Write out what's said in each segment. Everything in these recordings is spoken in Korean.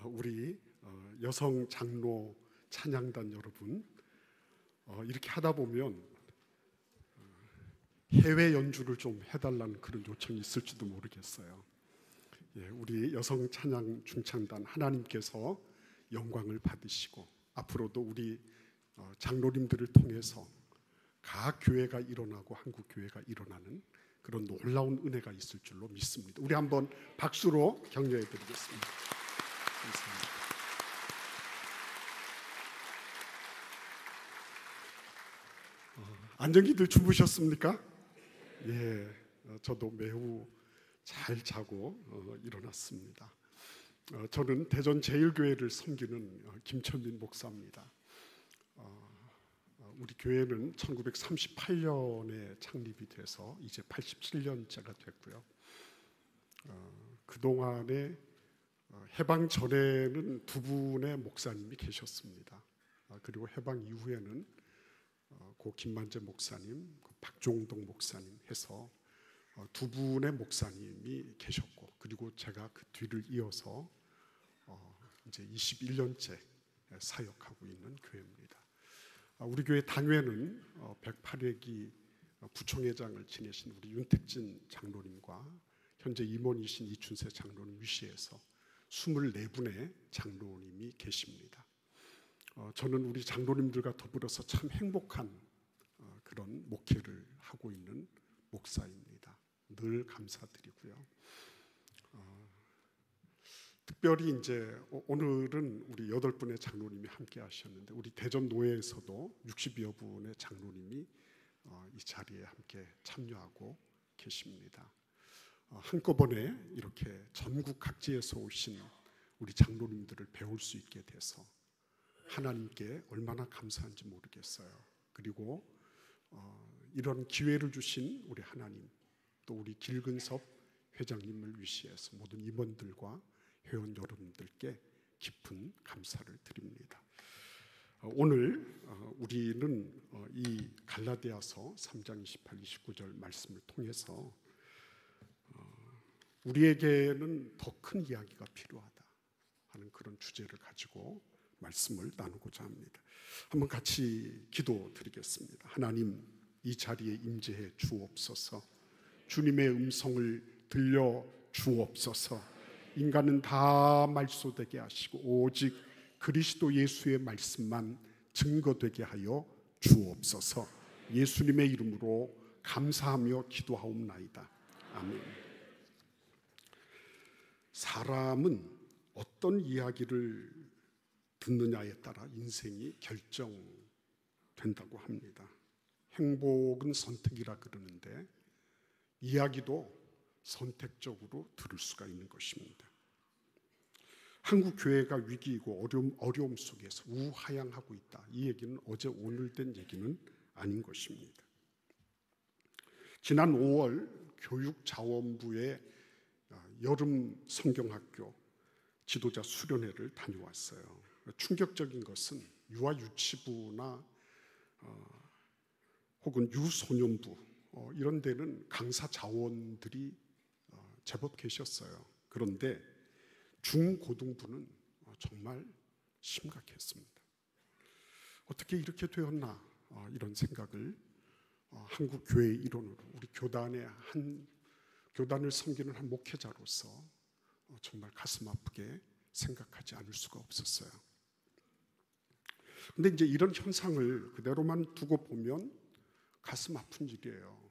우리 여성 장로 찬양단 여러분, 이렇게 하다 보면 해외 연주를 좀 해달라는 그런 요청이 있을지도 모르겠어요. 우리 여성 찬양 중창단 하나님께서 영광을 받으시고 앞으로도 우리 장로님들을 통해서 각 교회가 일어나고 한국 교회가 일어나는 그런 놀라운 은혜가 있을 줄로 믿습니다. 우리 한번 박수로 격려해 드리겠습니다. 감사합니다. 안정기들 주무셨습니까? 예, 저도 매우 잘 자고 일어났습니다. 저는 대전 제일교회를 섬기는 김천민 목사입니다. 우리 교회는 1938년에 창립이 돼서 이제 87년째가 됐고요. 그동안에 해방 전에는 두 분의 목사님이 계셨습니다. 그리고 해방 이후에는 고 김만재 목사님, 박종동 목사님 해서 두 분의 목사님이 계셨고, 그리고 제가 그 뒤를 이어서 이제 21년째 사역하고 있는 교회입니다. 우리 교회 당회는 108회기 부총회장을 지내신 우리 윤택진 장로님과 현재 임원이신 이춘세 장로님 위시해서 24분의 장로님이 계십니다. 저는 우리 장로님들과 더불어서 참 행복한 그런 목회를 하고 있는 목사입니다. 늘 감사드리고요. 특별히 이제 오늘은 우리 8분의 장로님이 함께 하셨는데, 우리 대전 노회에서도 60여 분의 장로님이 이 자리에 함께 참여하고 계십니다. 한꺼번에 이렇게 전국 각지에서 오신 우리 장로님들을 배울 수 있게 돼서 하나님께 얼마나 감사한지 모르겠어요. 그리고 이런 기회를 주신 우리 하나님, 또 우리 길근섭 회장님을 위시해서 모든 임원들과 회원 여러분들께 깊은 감사를 드립니다. 오늘 우리는 이 갈라디아서 3장 28, 29절 말씀을 통해서 우리에게는 더 큰 이야기가 필요하다 하는 그런 주제를 가지고 말씀을 나누고자 합니다. 한번 같이 기도드리겠습니다. 하나님, 이 자리에 임재해 주옵소서. 주님의 음성을 들려 주옵소서. 인간은 다 말소되게 하시고 오직 그리스도 예수의 말씀만 증거되게 하여 주옵소서. 예수님의 이름으로 감사하며 기도하옵나이다. 아멘. 사람은 어떤 이야기를 듣느냐에 따라 인생이 결정된다고 합니다. 행복은 선택이라 그러는데 이야기도 선택적으로 들을 수가 있는 것입니다. 한국 교회가 위기이고 어려움 속에서 우하향하고 있다. 이 얘기는 어제 오늘 된 얘기는 아닌 것입니다. 지난 5월 교육자원부의 여름 성경학교 지도자 수련회를 다녀왔어요. 충격적인 것은 유아유치부나 혹은 유소년부 이런 데는 강사 자원들이 제법 계셨어요. 그런데 중고등부는 정말 심각했습니다. 어떻게 이렇게 되었나 이런 생각을 한국 교회의 일원으로, 우리 교단을 섬기는 한 목회자로서 정말 가슴 아프게 생각하지 않을 수가 없었어요. 근데 이제 이런 현상을 그대로만 두고 보면 가슴 아픈 일이에요.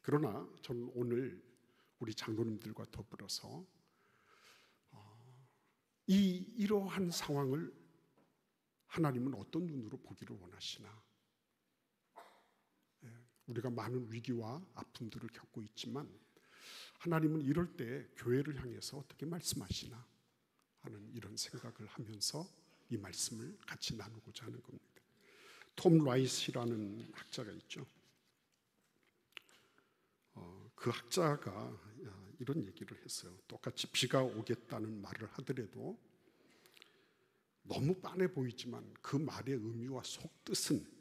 그러나 저는 오늘 우리 장로님들과 더불어서 이러한 상황을 하나님은 어떤 눈으로 보기를 원하시나? 우리가 많은 위기와 아픔들을 겪고 있지만 하나님은 이럴 때 교회를 향해서 어떻게 말씀하시나 하는 이런 생각을 하면서 이 말씀을 같이 나누고자 하는 겁니다. 톰 라이스라는 학자가 있죠. 그 학자가 이런 얘기를 했어요. 똑같이 비가 오겠다는 말을 하더라도 너무 빤해 보이지만 그 말의 의미와 속뜻은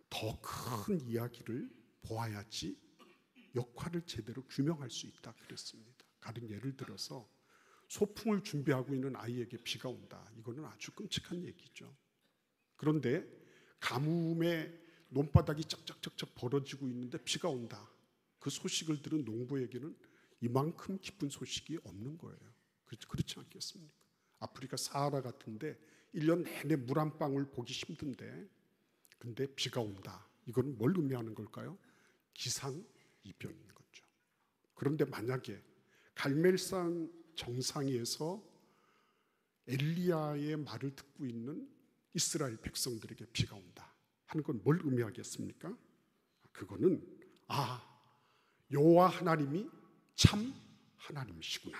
더 큰 이야기를 보아야지 역할을 제대로 규명할 수 있다 그랬습니다. 다른 예를 들어서 소풍을 준비하고 있는 아이에게 비가 온다. 이거는 아주 끔찍한 얘기죠. 그런데 가뭄에 논바닥이 쩍쩍쩍쩍 벌어지고 있는데 비가 온다. 그 소식을 들은 농부에게는 이만큼 기쁜 소식이 없는 거예요. 그렇지 않겠습니까? 아프리카 사하라 같은데 1년 내내 물 한 방울 보기 힘든데 근데 비가 온다. 이건 뭘 의미하는 걸까요? 기상이변인 거죠. 그런데 만약에 갈멜산 정상에서 엘리야의 말을 듣고 있는 이스라엘 백성들에게 비가 온다 하는 건 뭘 의미하겠습니까? 그거는 여호와 하나님이 참 하나님이시구나.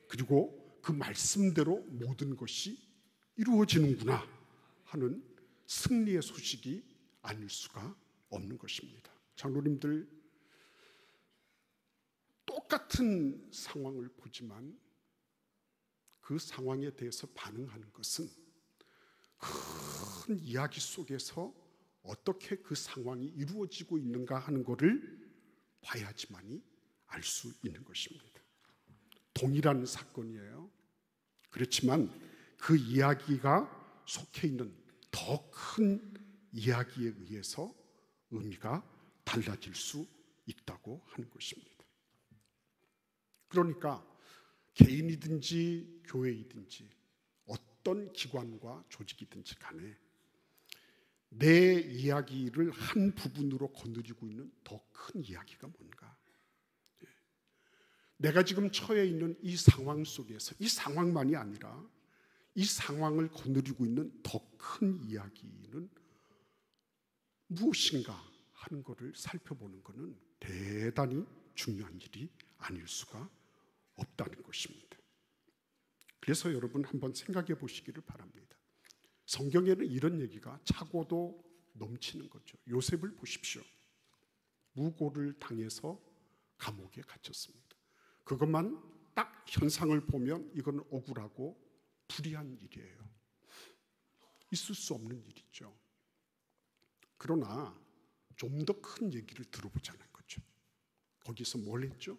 그리고 그 말씀대로 모든 것이 이루어지는구나 하는 승리의 소식이 아닐 수가 없는 것입니다. 장로님들, 똑같은 상황을 보지만 그 상황에 대해서 반응하는 것은 큰 이야기 속에서 어떻게 그 상황이 이루어지고 있는가 하는 것을 봐야지만이 알 수 있는 것입니다. 동일한 사건이에요. 그렇지만 그 이야기가 속해 있는 더 큰 이야기에 의해서 의미가 달라질 수 있다고 하는 것입니다. 그러니까 개인이든지 교회이든지 어떤 기관과 조직이든지 간에 내 이야기를 한 부분으로 거느리고 있는 더 큰 이야기가 뭔가, 내가 지금 처해 있는 이 상황 속에서 이 상황만이 아니라 이 상황을 거느리고 있는 더 큰 이야기는 무엇인가 하는 것을 살펴보는 것은 대단히 중요한 일이 아닐 수가 없다는 것입니다. 그래서 여러분 한번 생각해 보시기를 바랍니다. 성경에는 이런 얘기가 차고도 넘치는 거죠. 요셉을 보십시오. 무고를 당해서 감옥에 갇혔습니다. 그것만 딱 현상을 보면 이건 억울하고 불의한 일이에요. 있을 수 없는 일이죠. 그러나 좀 더 큰 얘기를 들어보자는 거죠. 거기서 뭘 했죠?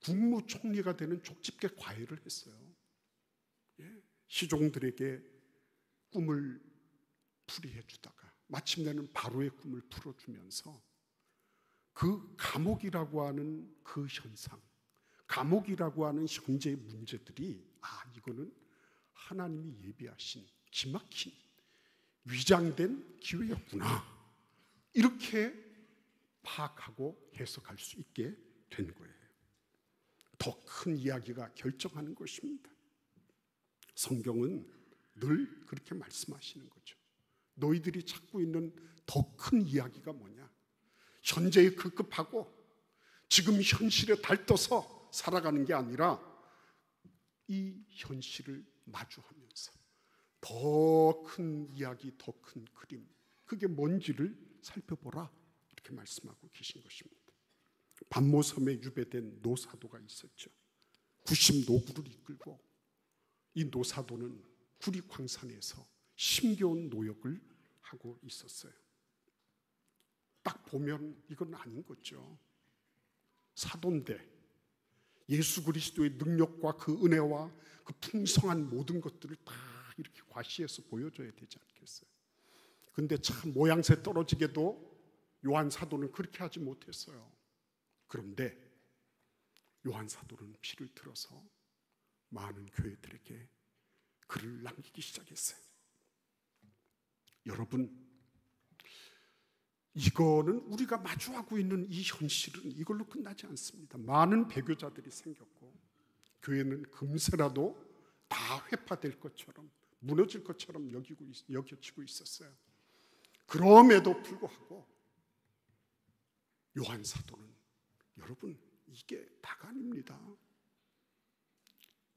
국무총리가 되는 족집게 과외를 했어요. 시종들에게 꿈을 풀이해 주다가 마침내는 바로의 꿈을 풀어주면서 그 감옥이라고 하는 그 현상, 감옥이라고 하는 현재의 문제들이 이거는 하나님이 예비하신 기막힌 위장된 기회였구나, 이렇게 파악하고 해석할 수 있게 된 거예요. 더 큰 이야기가 결정하는 것입니다. 성경은 늘 그렇게 말씀하시는 거죠. 너희들이 찾고 있는 더 큰 이야기가 뭐냐? 현재에 급급하고 지금 현실에 달떠서 살아가는 게 아니라 이 현실을 마주하면서 더 큰 이야기, 더 큰 그림, 그게 뭔지를 살펴보라, 이렇게 말씀하고 계신 것입니다. 반모섬에 유배된 노사도가 있었죠. 90노구를 이끌고 이 노사도는 구리광산에서 힘겨운 노역을 하고 있었어요. 딱 보면 이건 아닌 거죠. 사도인데 예수 그리스도의 능력과 그 은혜와 그 풍성한 모든 것들을 다 이렇게 과시해서 보여줘야 되지 않겠어요? 근데 참 모양새 떨어지게도 요한 사도는 그렇게 하지 못했어요. 그런데 요한 사도는 피를 들어서 많은 교회들에게 글을 남기기 시작했어요. 여러분, 이거는 우리가 마주하고 있는 이 현실은 이걸로 끝나지 않습니다. 많은 배교자들이 생겼고 교회는 금세라도 다 회파될 것처럼, 무너질 것처럼 여겨지고 있었어요. 그럼에도 불구하고 요한 사도는, 여러분, 이게 다가 아닙니다.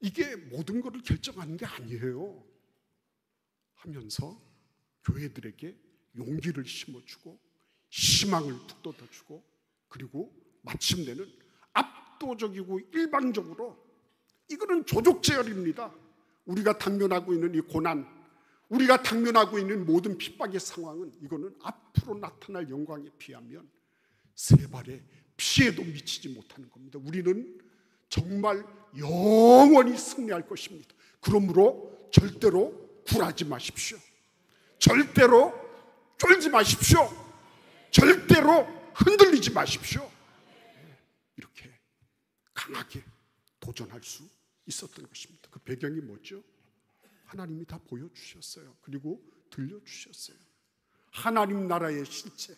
이게 모든 것을 결정하는 게 아니에요 하면서 교회들에게 용기를 심어주고 희망을 북돋아주고, 그리고 마침내는 압도적이고 일방적으로, 이거는 조족제열입니다. 우리가 당면하고 있는 이 고난, 우리가 당면하고 있는 모든 핍박의 상황은 이거는 앞으로 나타날 영광에 비하면 세 발의 피에도 미치지 못하는 겁니다. 우리는 정말 영원히 승리할 것입니다. 그러므로 절대로 굴하지 마십시오. 절대로 쫄지 마십시오. 절대로 흔들리지 마십시오. 이렇게 강하게 도전할 수 있었던 것입니다. 그 배경이 뭐죠? 하나님이 다 보여주셨어요. 그리고 들려주셨어요. 하나님 나라의 실체,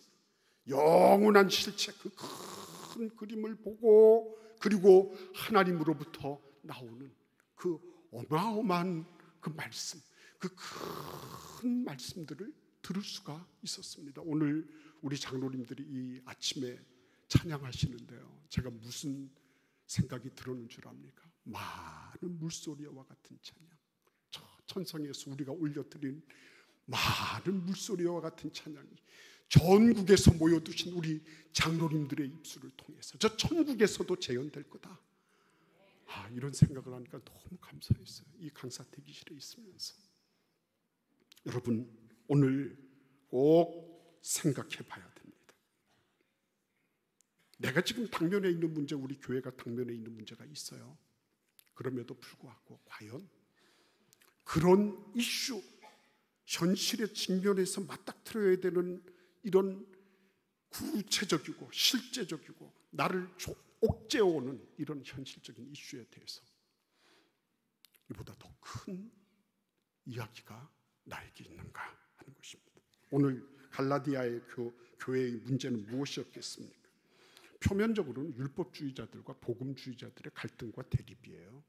영원한 실체, 그 큰 그림을 보고, 그리고 하나님으로부터 나오는 그 어마어마한 그 말씀, 그 큰 말씀들을 들을 수가 있었습니다. 오늘 우리 장로님들이 이 아침에 찬양하시는데요, 제가 무슨 생각이 들었는 줄 압니까? 많은 물소리와 같은 찬양, 저 천성에서 우리가 올려드린 많은 물소리와 같은 찬양이 전국에서 모여두신 우리 장로님들의 입술을 통해서 저 천국에서도 재현될 거다. 이런 생각을 하니까 너무 감사했어요. 이 강사 대기실에 있으면서. 여러분, 오늘 꼭 생각해 봐야 됩니다. 내가 지금 당면에 있는 문제, 우리 교회가 당면에 있는 문제가 있어요. 그럼에도 불구하고 과연 그런 이슈, 현실에 직면해서 맞닥뜨려야 되는 이런 구체적이고 실제적이고 나를 옥죄어오는 이런 현실적인 이슈에 대해서 이보다 더 큰 이야기가 나에게 있는가 하는 것입니다. 오늘 갈라디아의 교회의 문제는 무엇이었겠습니까? 표면적으로는 율법주의자들과 복음주의자들의 갈등과 대립이에요.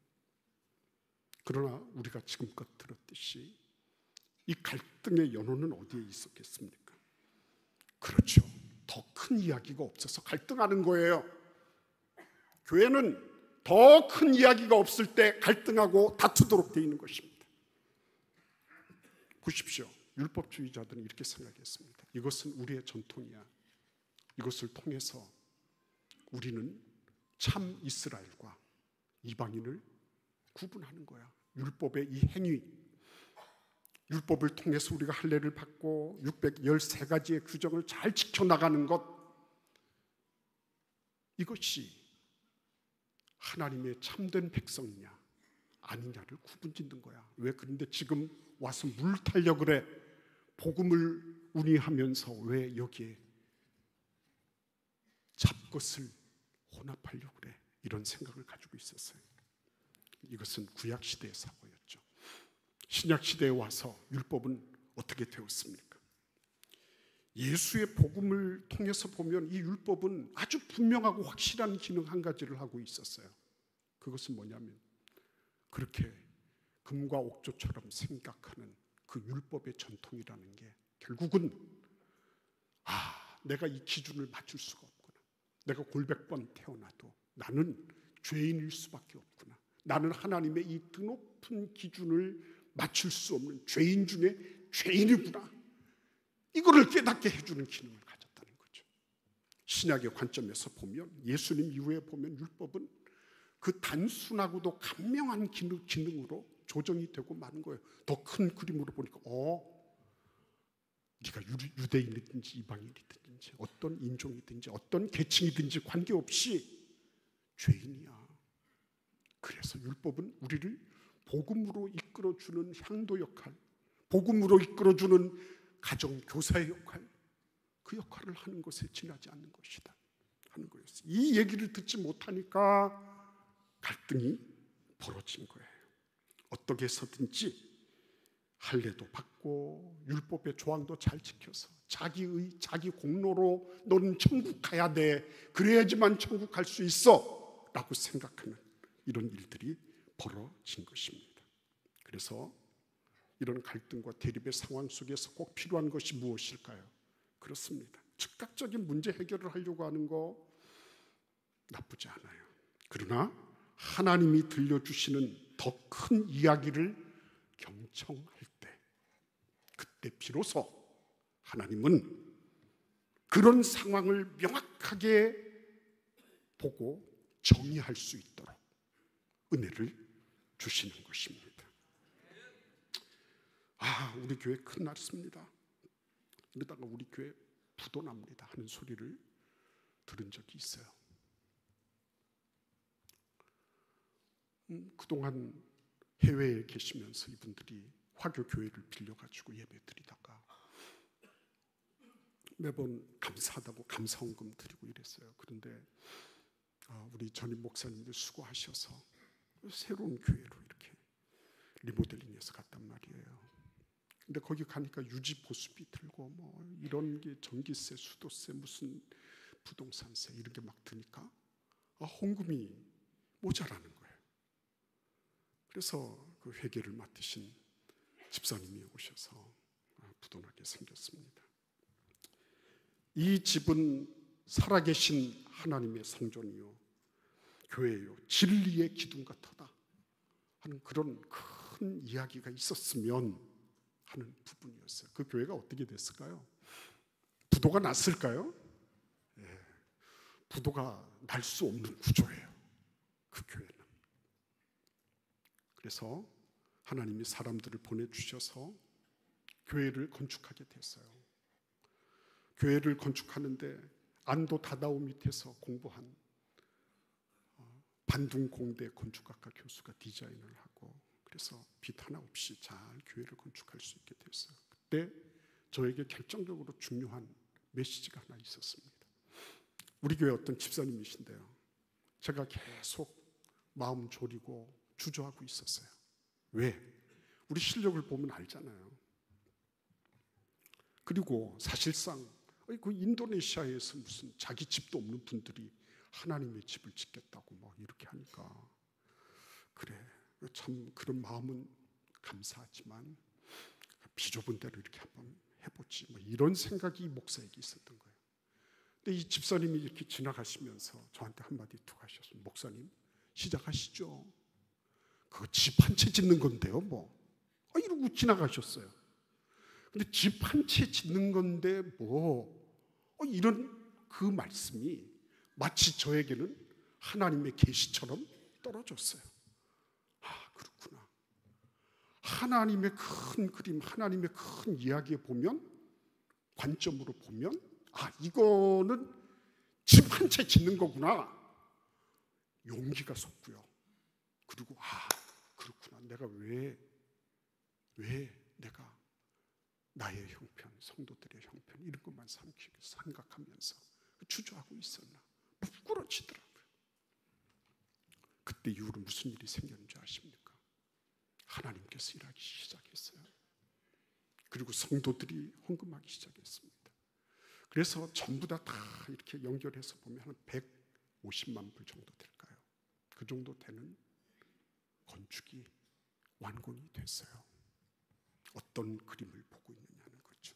그러나 우리가 지금껏 들었듯이 이 갈등의 연호는 어디에 있었겠습니까? 그렇죠. 더 큰 이야기가 없어서 갈등하는 거예요. 교회는 더 큰 이야기가 없을 때 갈등하고 다투도록 되어 있는 것입니다. 보십시오. 율법주의자들은 이렇게 생각했습니다. 이것은 우리의 전통이야. 이것을 통해서 우리는 참 이스라엘과 이방인을 구분하는 거야. 율법의 이 행위, 율법을 통해서 우리가 할례를 받고 613가지의 규정을 잘 지켜나가는 것, 이것이 하나님의 참된 백성이냐 아니냐를 구분짓는 거야. 왜 그런데 지금 와서 물 타려고 그래? 복음을 운이하면서 왜 여기에 잡것을 혼합하려고 그래? 이런 생각을 가지고 있었어요. 이것은 구약시대의 사고였죠. 신약시대에 와서 율법은 어떻게 되었습니까? 예수의 복음을 통해서 보면 이 율법은 아주 분명하고 확실한 기능 한 가지를 하고 있었어요. 그것은 뭐냐면 그렇게 금과 옥조처럼 생각하는 그 율법의 전통이라는 게 결국은 내가 이 기준을 맞출 수가 없구나. 내가 골백 번 태어나도 나는 죄인일 수밖에 없구나. 나는 하나님의 이 드높은 기준을 맞출 수 없는 죄인 중에 죄인이구나. 이거를 깨닫게 해주는 기능을 가졌다는 거죠. 신약의 관점에서 보면, 예수님 이후에 보면 율법은 그 단순하고도 간명한 기능으로 조정이 되고 마는 거예요. 더 큰 그림으로 보니까 네가 유대인이든지 이방인이든지 어떤 인종이든지 어떤 계층이든지 관계없이 죄인이야. 그래서 율법은 우리를 복음으로 이끌어주는 향도 역할, 복음으로 이끌어주는 가정 교사의 역할, 그 역할을 하는 것에 지나지 않는 것이다 하는 거였어요. 이 얘기를 듣지 못하니까 갈등이 벌어진 거예요. 어떻게 해서든지 할례도 받고 율법의 조항도 잘 지켜서 자기 공로로 너는 천국 가야 돼, 그래야지만 천국 갈 수 있어 라고 생각하는 이런 일들이 벌어진 것입니다. 그래서 이런 갈등과 대립의 상황 속에서 꼭 필요한 것이 무엇일까요? 그렇습니다. 즉각적인 문제 해결을 하려고 하는 거 나쁘지 않아요. 그러나 하나님이 들려주시는 더 큰 이야기를 경청할 때, 그때 비로소 하나님은 그런 상황을 명확하게 보고 정의할 수 있도록 은혜를 주시는 것입니다. 우리 교회 큰 날입니다. 이러다가 우리 교회 부도 납니다 하는 소리를 들은 적이 있어요. 그동안 해외에 계시면서 이분들이 화교 교회를 빌려가지고 예배드리다가 매번 감사하다고 감사원금 드리고 이랬어요. 그런데 우리 전임 목사님들 수고하셔서 새로운 교회로 이렇게 리모델링해서 갔단 말이에요. 근데 거기 가니까 유지 보수비 들고 뭐 이런 게 전기세, 수도세, 무슨 부동산세 이런 게 막 드니까 헌금이 모자라는 거예요. 그래서 그 회계를 맡으신 집사님이 오셔서 부도나게 생겼습니다. 이 집은 살아계신 하나님의 성전이요 교회요 진리의 기둥 같다 하는 그런 큰 이야기가 있었으면 하는 부분이었어요. 그 교회가 어떻게 됐을까요? 부도가 났을까요? 예, 부도가 날 수 없는 구조예요. 그 교회는. 그래서 하나님이 사람들을 보내주셔서 교회를 건축하게 됐어요. 교회를 건축하는데 안도 다다오 밑에서 공부한 반둥공대 건축학과 교수가 디자인을 하고 그래서 빚 하나 없이 잘 교회를 건축할 수 있게 됐어요. 그때 저에게 결정적으로 중요한 메시지가 하나 있었습니다. 우리 교회 어떤 집사님이신데요. 제가 계속 마음 졸이고 주저하고 있었어요. 왜? 우리 실력을 보면 알잖아요. 그리고 사실상 그 인도네시아에서 무슨 자기 집도 없는 분들이 하나님의 집을 짓겠다고 뭐 이렇게 하니까 그래 참 그런 마음은 감사하지만 비좁은 대로 이렇게 한번 해보지 뭐 이런 생각이 목사에게 있었던 거예요. 근데 이 집사님이 이렇게 지나가시면서 저한테 한마디 툭 하셨어요. 목사님 시작하시죠. 그거 집 한 채 짓는 건데요 뭐 이러고 지나가셨어요. 근데 집 한 채 짓는 건데 뭐 이런 그 말씀이 마치 저에게는 하나님의 계시처럼 떨어졌어요. 그렇구나. 하나님의 큰 그림, 하나님의 큰 이야기에 보면 관점으로 보면 이거는 집 한 채 짓는 거구나. 용기가 섰고요. 그리고 그렇구나. 내가 왜 내가 나의 형편, 성도들의 형편 이런 것만 생각하면서 주저하고 있었나. 부끄러지더라고요. 그때 이후로 무슨 일이 생겼는지 아십니까? 하나님께서 일하기 시작했어요. 그리고 성도들이 헌금하기 시작했습니다. 그래서 전부 다 이렇게 연결해서 보면 한 150만 불 정도 될까요? 그 정도 되는 건축이 완공이 됐어요. 어떤 그림을 보고 있느냐는 거죠.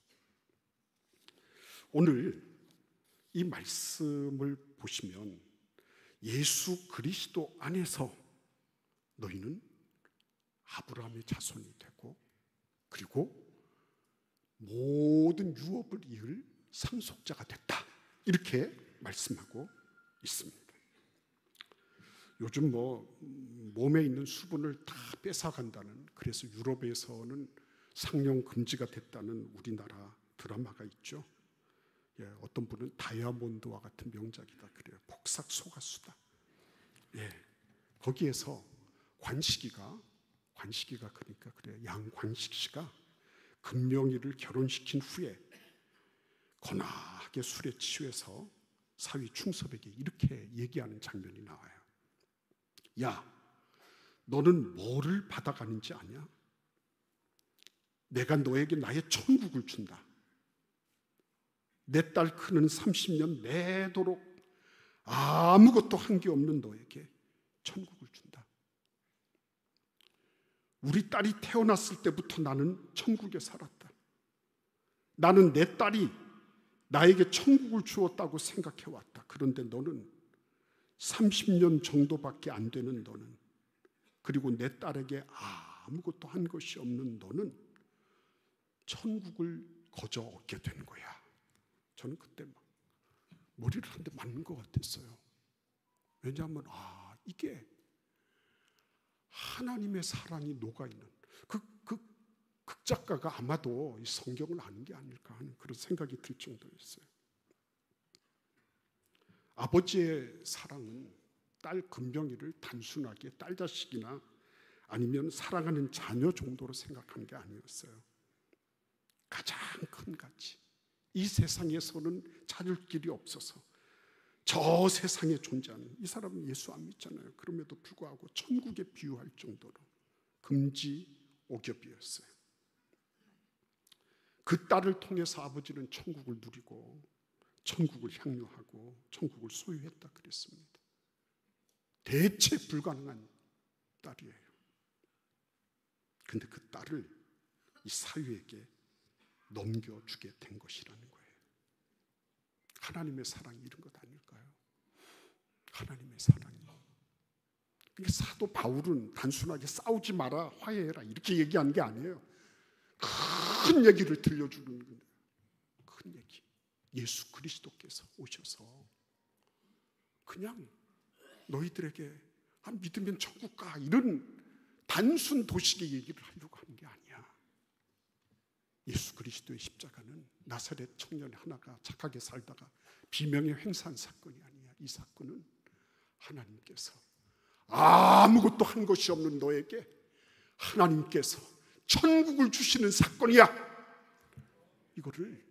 오늘 이 말씀을 보시면 예수 그리스도 안에서 너희는 아브라함의 자손이 되고 그리고 모든 유업을 이을 상속자가 됐다. 이렇게 말씀하고 있습니다. 요즘 몸에 있는 수분을 다 뺏어간다는 그래서 유럽에서는 상영 금지가 됐다는 우리나라 드라마가 있죠. 어떤 분은 다이아몬드와 같은 명작이다 그래요. 폭삭 속았수다. 거기에서 관식이가 그러니까 그래 양관식 씨가 금명이를 결혼시킨 후에 거나하게 술에 취해서 사위 충섭에게 이렇게 얘기하는 장면이 나와요. 야, 너는 뭐를 받아가는지 아냐? 내가 너에게 나의 천국을 준다. 내 딸 크는 30년 내도록 아무것도 한 게 없는 너에게 천국을 준다. 우리 딸이 태어났을 때부터 나는 천국에 살았다. 나는 내 딸이 나에게 천국을 주었다고 생각해왔다. 그런데 너는 30년 정도밖에 안 되는 너는, 그리고 내 딸에게 아무것도 한 것이 없는 너는 천국을 거저 얻게 된 거야. 저는 그때 막 머리를 한 대 맞는 것 같았어요. 왜냐하면 이게 하나님의 사랑이 녹아있는 그 극작가가 아마도 이 성경을 아는 게 아닐까 하는 그런 생각이 들 정도였어요. 아버지의 사랑은 딸 금병이를 단순하게 딸 자식이나 아니면 사랑하는 자녀 정도로 생각한 게 아니었어요. 가장 큰 가치, 이 세상에서는 찾을 길이 없어서 저 세상에 존재하는, 이 사람은 예수 안 믿잖아요. 그럼에도 불구하고 천국에 비유할 정도로 금지옥엽이었어요. 그 딸을 통해서 아버지는 천국을 누리고 천국을 향유하고 천국을 소유했다 그랬습니다. 대체 불가능한 딸이에요. 근데 그 딸을 이 사유에게 넘겨주게 된 것이라는 거예요. 하나님의 사랑이 이런 것 아닐까요? 하나님의 사랑이. 그러니까 사도 바울은 단순하게 싸우지 마라, 화해해라 이렇게 얘기한 게 아니에요. 큰 얘기를 들려주는 거예요. 큰 얘기. 예수 그리스도께서 오셔서 그냥 너희들에게 믿으면 천국 가, 이런 단순 도식의 얘기를 하려고 하는 게 아니야. 예수 그리스도의 십자가는 나사렛 청년 하나가 착하게 살다가 비명에 횡사한 사건이 아니야. 이 사건은 하나님께서 아무것도 한 것이 없는 너에게 하나님께서 천국을 주시는 사건이야. 이거를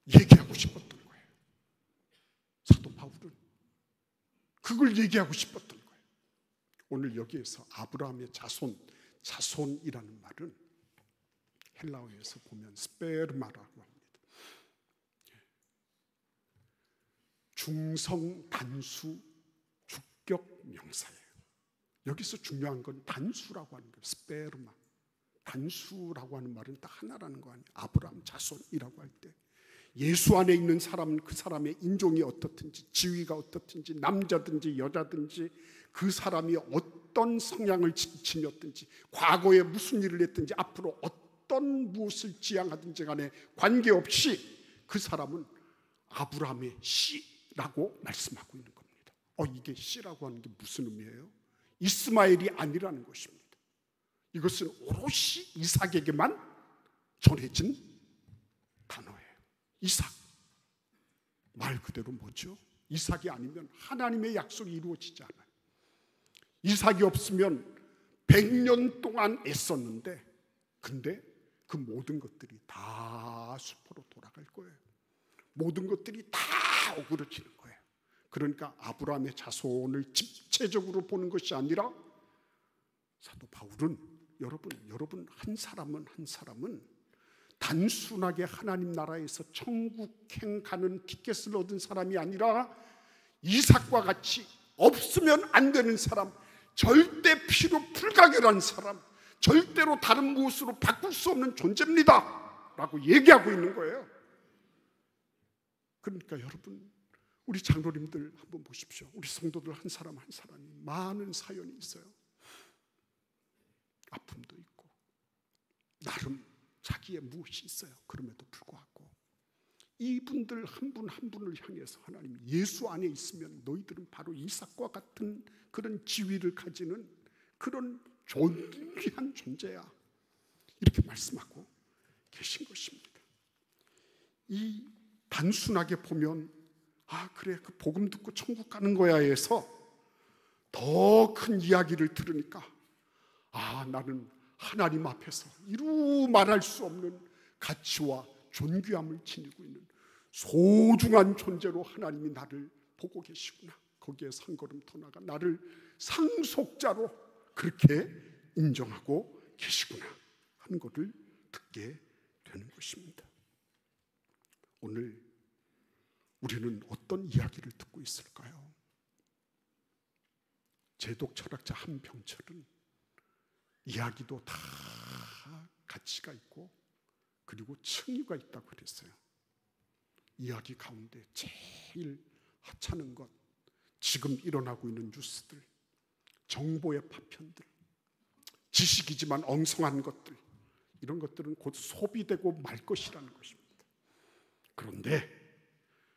얘기하고 싶었던 거예요. 사도 바울은 그걸 얘기하고 싶었던 거예요. 오늘 여기에서 아브라함의 자손이라는 말은 헬라어에서 보면 스페르마라고 합니다. 중성 단수 주격 명사예요. 여기서 중요한 건 단수라고 하는 거예요. 스페르마. 단수라고 하는 말은 딱 하나라는 거 아니에요. 아브라함 자손이라고 할 때 예수 안에 있는 사람은 그 사람의 인종이 어떻든지, 지위가 어떻든지, 남자든지 여자든지, 그 사람이 어떤 성향을 지녔든지, 과거에 무슨 일을 했든지, 앞으로 어떤 무엇을 지향하든지 간에 관계없이 그 사람은 아브라함의 씨라고 말씀하고 있는 겁니다. 이게 씨라고 하는 게 무슨 의미예요? 이스마엘이 아니라는 것입니다. 이것은 오롯이 이삭에게만 전해진 단어예요. 이삭. 말 그대로 뭐죠? 이삭이 아니면 하나님의 약속이 이루어지지 않아요. 이삭이 없으면 100년 동안 애썼는데, 근데 그 모든 것들이 다 수포로 돌아갈 거예요. 모든 것들이 다 오그러지는 거예요. 그러니까 아브라함의 자손을 집체적으로 보는 것이 아니라, 사도 바울은 여러분 한 사람은 단순하게 하나님 나라에서 천국행 가는 티켓을 얻은 사람이 아니라 이삭과 같이 없으면 안 되는 사람, 절대 필요 불가결한 사람, 절대로 다른 무엇으로 바꿀 수 없는 존재입니다 라고 얘기하고 있는 거예요. 그러니까 여러분, 우리 장로님들 한번 보십시오. 우리 성도들 한 사람 한 사람이 많은 사연이 있어요. 아픔도 있고 나름 자기의 무엇이 있어요. 그럼에도 불구하고 이분들 한 분 한 분을 향해서 하나님이 예수 안에 있으면 너희들은 바로 이삭과 같은 그런 지위를 가지는 그런 존귀한 존재야, 이렇게 말씀하고 계신 것입니다. 이 단순하게 보면 그래, 그 복음 듣고 천국 가는 거야 해서 더 큰 이야기를 들으니까 나는 하나님 앞에서 이루 말할 수 없는 가치와 존귀함을 지니고 있는 소중한 존재로 하나님이 나를 보고 계시구나. 거기에서 한 걸음 더 나가 나를 상속자로 그렇게 인정하고 계시구나 하는 것을 듣게 되는 것입니다. 오늘 우리는 어떤 이야기를 듣고 있을까요? 제독 철학자 한병철은 이야기도 다 가치가 있고 그리고 층위가 있다고 그랬어요. 이야기 가운데 제일 하찮은 것, 지금 일어나고 있는 뉴스들, 정보의 파편들, 지식이지만 엉성한 것들, 이런 것들은 곧 소비되고 말 것이라는 것입니다. 그런데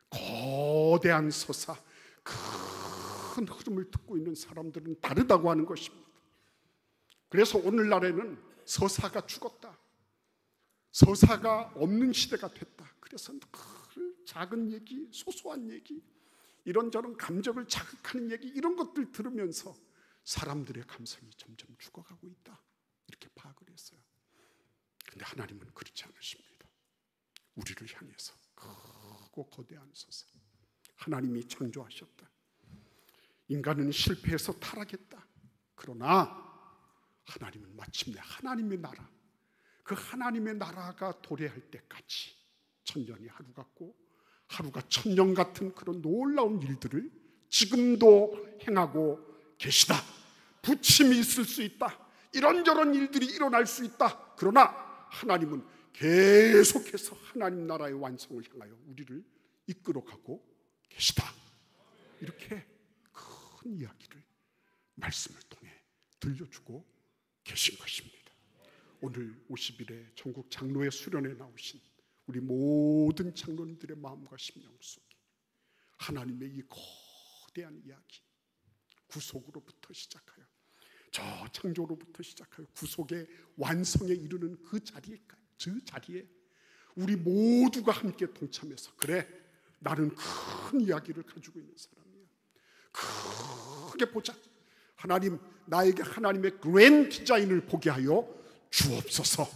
거대한 서사, 큰 흐름을 듣고 있는 사람들은 다르다고 하는 것입니다. 그래서 오늘날에는 서사가 죽었다, 서사가 없는 시대가 됐다. 그래서 작은 얘기, 소소한 얘기, 이런저런 감정을 자극하는 얘기, 이런 것들 들으면서 사람들의 감성이 점점 죽어가고 있다, 이렇게 파악을 했어요. 그런데 하나님은 그렇지 않으십니다. 우리를 향해서 크고 거대한 소서, 하나님이 창조하셨다. 인간은 실패해서 타락했다. 그러나 하나님은 마침내 하나님의 나라, 그 하나님의 나라가 도래할 때까지 천년이 하루 같고 하루가 천년 같은 그런 놀라운 일들을 지금도 행하고 계시다. 부침이 있을 수 있다. 이런저런 일들이 일어날 수 있다. 그러나 하나님은 계속해서 하나님 나라의 완성을 향하여 우리를 이끌어가고 계시다. 이렇게 큰 이야기를 말씀을 통해 들려주고 계신 것입니다. 오늘 50일의 전국 장로의 수련에 나오신 우리 모든 장로님들의 마음과 심령 속에 하나님의 이 거대한 이야기, 구속으로부터 시작하여 저 창조로부터 시작하여 구속의 완성에 이르는 그 자리에 우리 모두가 함께 동참해서, 그래, 나는 큰 이야기를 가지고 있는 사람이야, 크게 보자, 하나님 나에게 하나님의 그랜드 디자인을 보게 하여 주옵소서,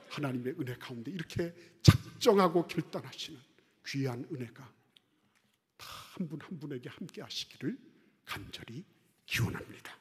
하나님의 은혜 가운데 이렇게 작정하고 결단하시는 귀한 은혜가 다 한 분 한 분에게 함께 하시기를 간절히 기원합니다.